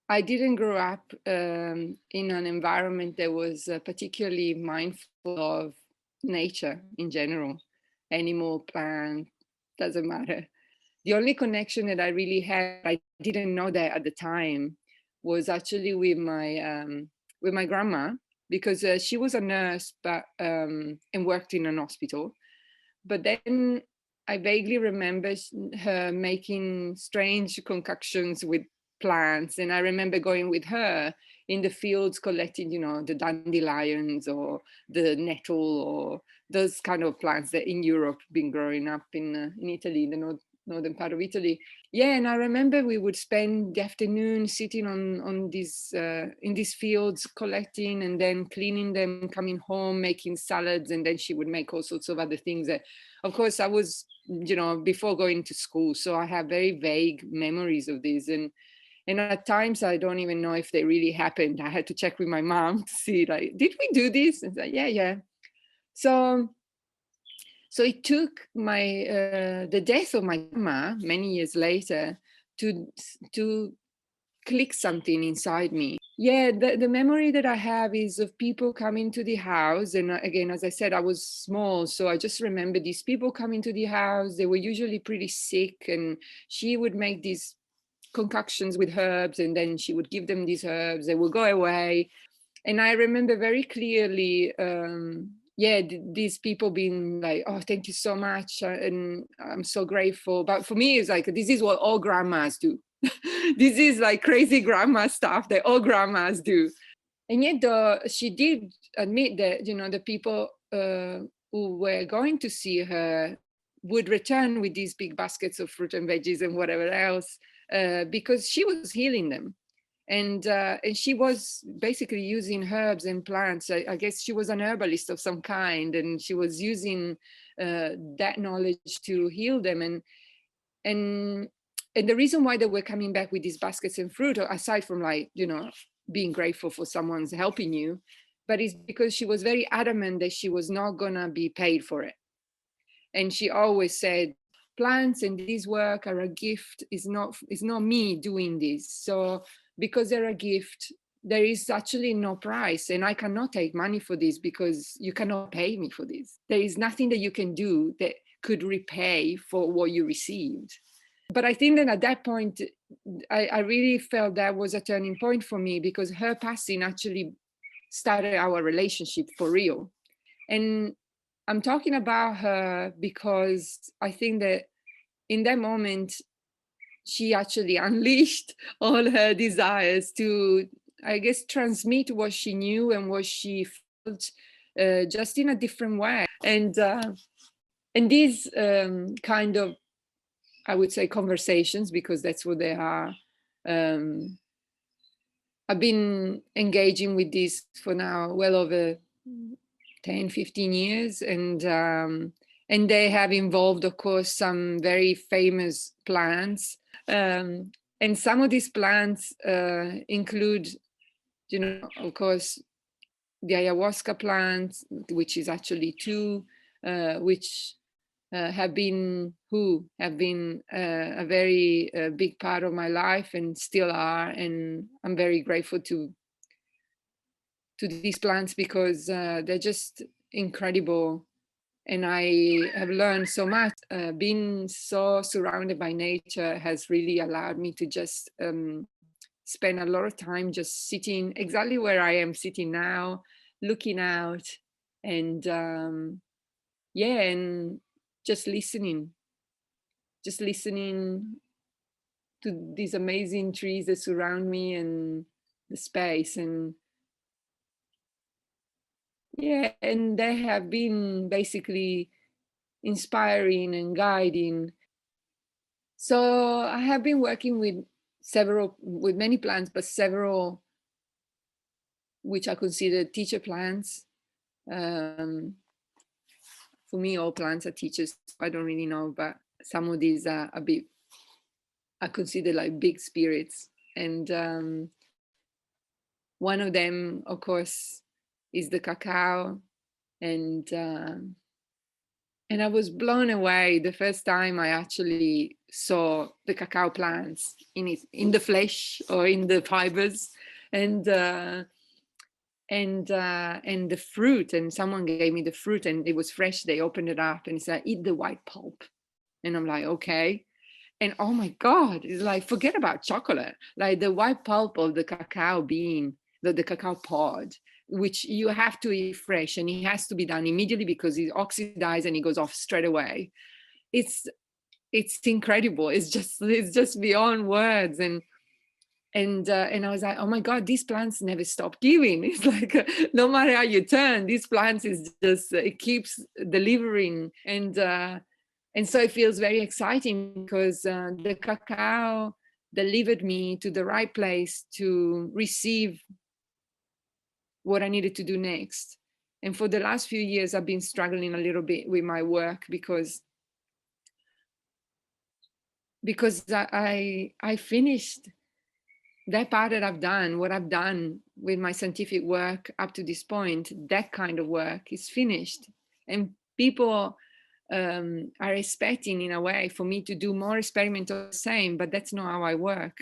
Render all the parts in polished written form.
I didn't grow up in an environment that was particularly mindful of nature in general, animal, plant, doesn't matter. The only connection that I really had, I didn't know that at the time, was actually with my grandma, because she was a nurse, but and worked in an hospital. But then I vaguely remember her making strange concoctions with plants, and I remember going with her in the fields collecting, the dandelions or the nettle or those kind of plants that in Europe been growing up in Italy, in the northern part of Italy. Yeah, and I remember we would spend the afternoon sitting on these in these fields collecting and then cleaning them, coming home, making salads, and then she would make all sorts of other things that, of course, I was, before going to school, so I have very vague memories of this, and at times I don't even know if they really happened. I had to check with my mom to see, like, did we do this? And say, yeah. So it took the death of my grandma many years later to click something inside me. Yeah, the memory that I have is of people coming to the house. And again, as I said, I was small, so I just remember these people coming to the house. They were usually pretty sick, and she would make these concoctions with herbs, and then she would give them these herbs. They would go away. And I remember very clearly, these people being like, oh, thank you so much. And I'm so grateful. But for me, it's like, this is what all grandmas do. This is like crazy grandma stuff that all grandmas do. And yet she did admit that, the people who were going to see her would return with these big baskets of fruit and veggies and whatever else, because she was healing them. And she was basically using herbs and plants. I guess she was an herbalist of some kind, and she was using that knowledge to heal them. And the reason why they were coming back with these baskets and fruit, aside from, like, being grateful for someone's helping you, but it's because she was very adamant that she was not gonna be paid for it. And she always said, plants and this work are a gift. It's not me doing this. So because they're a gift, there is actually no price, and I cannot take money for this because you cannot pay me for this. There is nothing that you can do that could repay for what you received. But I think that at that point, I really felt that was a turning point for me, because her passing actually started our relationship for real. And I'm talking about her because I think that in that moment, she actually unleashed all her desires to, I guess, transmit what she knew and what she felt, just in a different way. And these kind of, I would say, conversations, because that's what they are. I've been engaging with this for now well over 10, 15 years. And they have involved, of course, some very famous plants. And some of these plants include, of course, the ayahuasca plant, which is actually two, which have been a very big part of my life and still are. And I'm very grateful to these plants, because they're just incredible. And I have learned so much. Being so surrounded by nature has really allowed me to just spend a lot of time just sitting exactly where I am sitting now, looking out, and and just listening to these amazing trees that surround me and the space. And and they have been basically inspiring and guiding. So I have been working with many plants, but several which I consider teacher plants. For me, all plants are teachers. I don't really know, but some of these are a bit, I consider, like big spirits. And one of them, of course, is the cacao. And And I was blown away the first time I actually saw the cacao plants in the flesh or in the fibers, and and the fruit. And someone gave me the fruit, and it was fresh. They opened it up, and it said, "Eat the white pulp." And I'm like, okay. And oh my God, it's like, forget about chocolate. Like the white pulp of the cacao bean, the cacao pod, which you have to eat fresh, and it has to be done immediately because it oxidizes and it goes off straight away. It's it's incredible. It's just beyond words. And I was like, oh my God, these plants never stop giving. It's like no matter how you turn, these plants is just it keeps delivering. And so it feels very exciting because the cacao delivered me to the right place to receive what I needed to do next. And for the last few years, I've been struggling a little bit with my work because I finished that part that I've done, what I've done with my scientific work up to this point. That kind of work is finished, and people are expecting, in a way, for me to do more experiments of the same, but that's not how I work.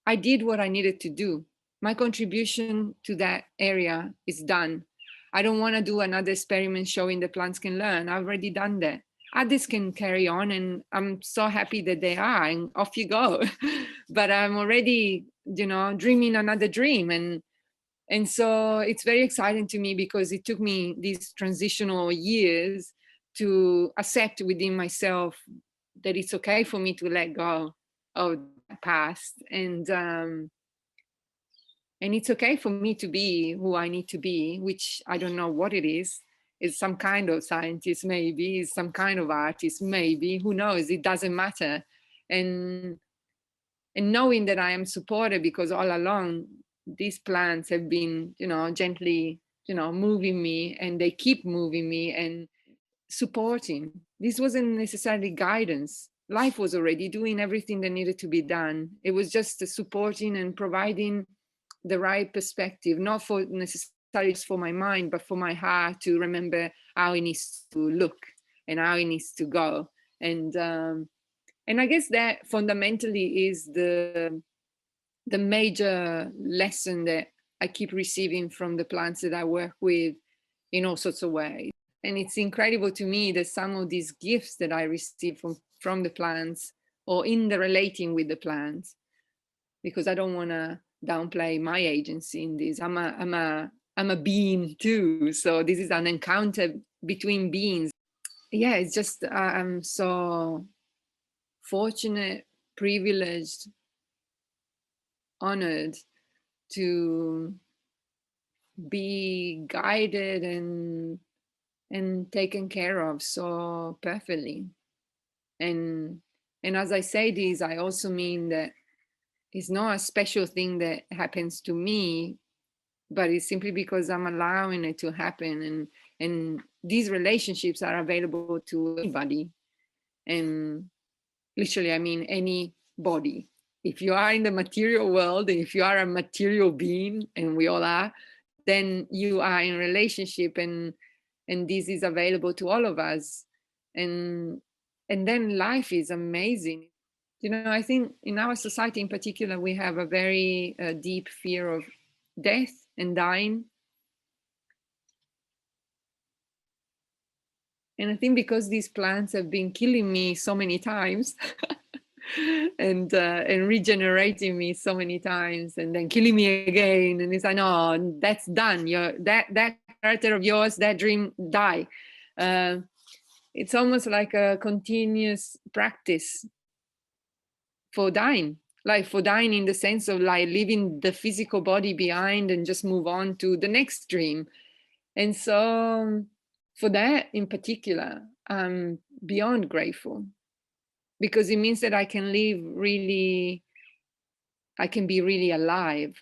I did what I needed to do. My contribution to that area is done. I don't want to do another experiment showing the plants can learn. I've already done that. Others can carry on, and I'm so happy that they are, and off you go. But I'm already, dreaming another dream. And so it's very exciting to me because it took me these transitional years to accept within myself that it's okay for me to let go of the past, and it's okay for me to be who I need to be, which I don't know what it is. It's some kind of scientist, maybe, it's some kind of artist, maybe, who knows, it doesn't matter. And and knowing that I am supported, because all along these plants have been, gently, moving me, and they keep moving me and supporting. This wasn't necessarily guidance. Life was already doing everything that needed to be done. It was just supporting and providing the right perspective, not for necessarily just for my mind, but for my heart to remember how it needs to look and how it needs to go. And I guess that fundamentally is the major lesson that I keep receiving from the plants that I work with in all sorts of ways. And it's incredible to me that some of these gifts that I receive from the plants, or in the relating with the plants, because I don't want to downplay my agency in this. I'm a being too. So this is an encounter between beings. Yeah, it's just I'm so fortunate, privileged, honored to be guided and taken care of so perfectly. And as I say this, I also mean that it's not a special thing that happens to me, but it's simply because I'm allowing it to happen. And these relationships are available to anybody. And literally, I mean anybody. If you are in the material world, if you are a material being, and we all are, then you are in relationship, and this is available to all of us. And then life is amazing. I think in our society in particular, we have a very deep fear of death and dying. And I think because these plants have been killing me so many times and regenerating me so many times, and then killing me again, and it's like, no, that's done. That character of yours, that dream, die. It's almost like a continuous practice for dying, like for dying in the sense of like leaving the physical body behind and just move on to the next dream. And so for that in particular, I'm beyond grateful, because it means that I can live really, I can be really alive.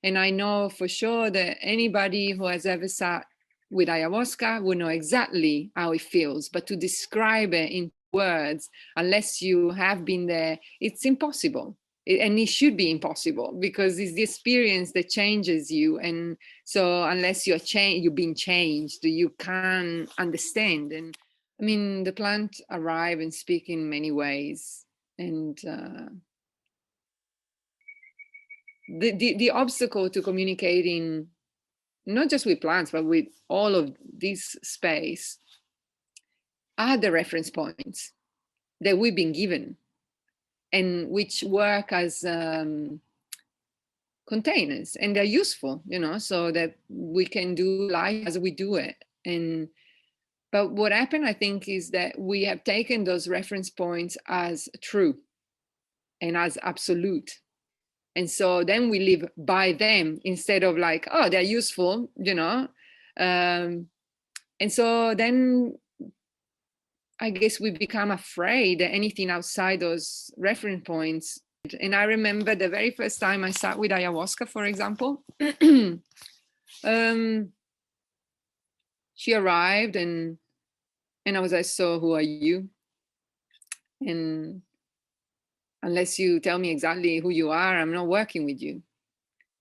And I know for sure that anybody who has ever sat with ayahuasca will know exactly how it feels. But to describe it in words, unless you have been there, it's impossible. And it should be impossible, because it's the experience that changes you. And so unless you've been changed, you can't understand. I mean, the plant arrive and speak in many ways. And the obstacle to communicating, not just with plants, but with all of this space, are the reference points that we've been given and which work as containers, and they're useful, so that we can do life as we do it. But what happened, I think, is that we have taken those reference points as true and as absolute. And so then we live by them instead of like, oh, they're useful, and so then I guess we become afraid that anything outside those reference points. And I remember the very first time I sat with ayahuasca, for example, she arrived and I was like, so who are you? And unless you tell me exactly who you are, I'm not working with you.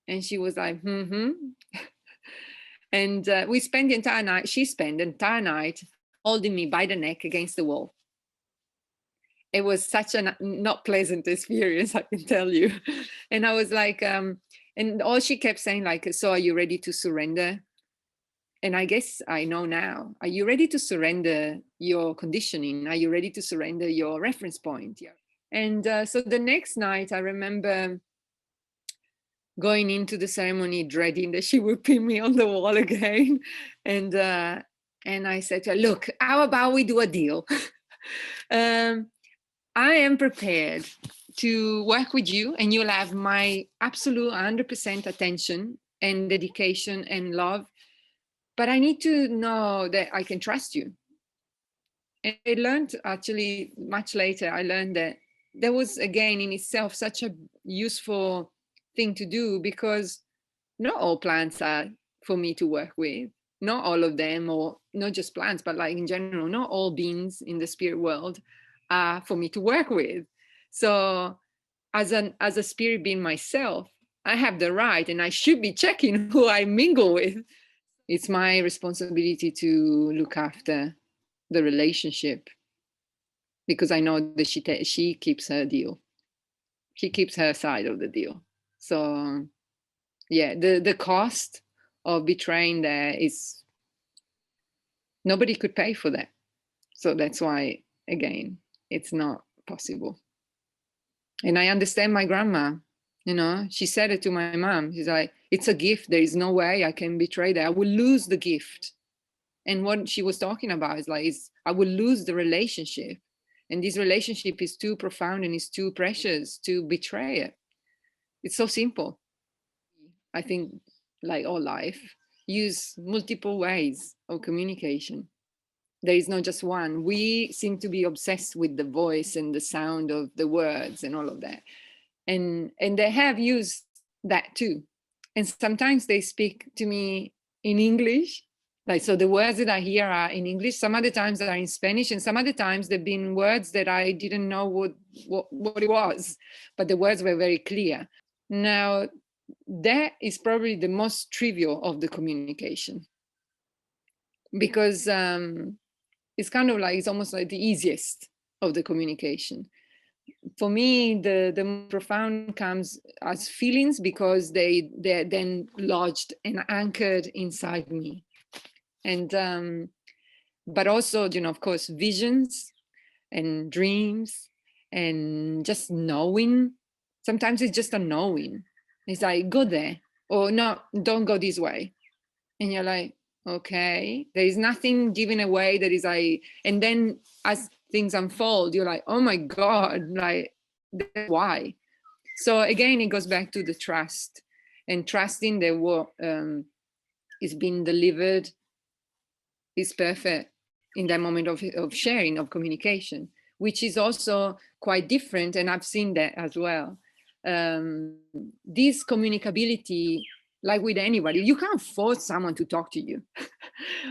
And she was like, And we spent the entire night, she spent the entire night holding me by the neck against the wall. It was such a not pleasant experience, I can tell you. And I was like, and all she kept saying, like, so are you ready to surrender? And I guess I know now, are you ready to surrender your conditioning? Are you ready to surrender your reference point? Yeah. And so the next night, I remember going into the ceremony dreading that she would pin me on the wall again. And I said to her, look, how about we do a deal? I am prepared to work with you, and you'll have my absolute 100% attention and dedication and love. But I need to know that I can trust you. And I learned, actually, much later, I learned that there was, again, in itself, such a useful thing to do, because not all plants are for me to work with. Not all of them, or not just plants, but like in general, not all beings in the spirit world are for me to work with. So as a spirit being myself, I have the right, and I should be checking who I mingle with. It's my responsibility to look after the relationship, because I know that she keeps her deal. She keeps her side of the deal. So yeah, the cost of betraying there is, nobody could pay for that. So that's why, again, it's not possible. And I understand my grandma, she said it to my mom. She's like, it's a gift. There is no way I can betray that. I will lose the gift. And what she was talking about is like, I will lose the relationship. And this relationship is too profound and is too precious to betray it. It's so simple. I think, like all life, use multiple ways of communication. There is not just one. We seem to be obsessed with the voice and the sound of the words and all of that. And they have used that too. And sometimes they speak to me in English. Like, so the words that I hear are in English. Some other times they are in Spanish, and some other times they've been words that I didn't know what it was, but the words were very clear. Now, that is probably the most trivial of the communication, because it's kind of like, it's almost like the easiest of the communication. For me, the most profound comes as feelings, because they're then lodged and anchored inside me. And but also, of course, visions and dreams, and just knowing. Sometimes it's just a knowing. It's like, go there, or no, don't go this way. And you're like, okay, there is nothing given away that is like, and then as things unfold, you're like, oh my God, like, that's why. So again, it goes back to the trust, and trusting that what is being delivered is perfect in that moment of sharing, of communication, which is also quite different. And I've seen that as well. This communicability, like with anybody, you can't force someone to talk to you.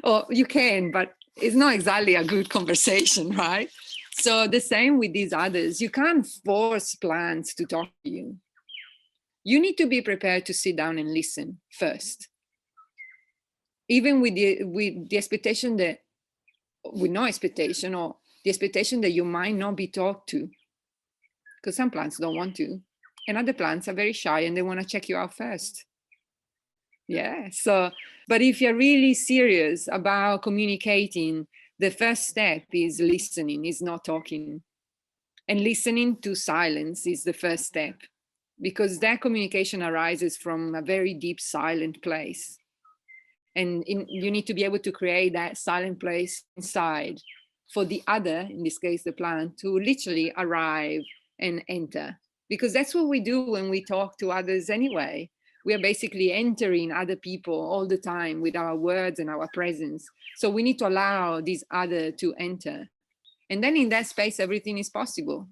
Or you can, but it's not exactly a good conversation, right? So the same with these others. You can't force plants to talk to you. You need to be prepared to sit down and listen first, even with the expectation that with no expectation, or the expectation that you might not be talked to, because some plants don't want to, and other plants are very shy and they want to check you out first. Yeah. So, but if you're really serious about communicating, the first step is listening, is not talking. And listening to silence is the first step, because that communication arises from a very deep silent place. And you need to be able to create that silent place inside for the other, in this case the plant, to literally arrive and enter, because that's what we do when we talk to others anyway. We are basically entering other people all the time with our words and our presence. So we need to allow this other to enter, and then in that space everything is possible.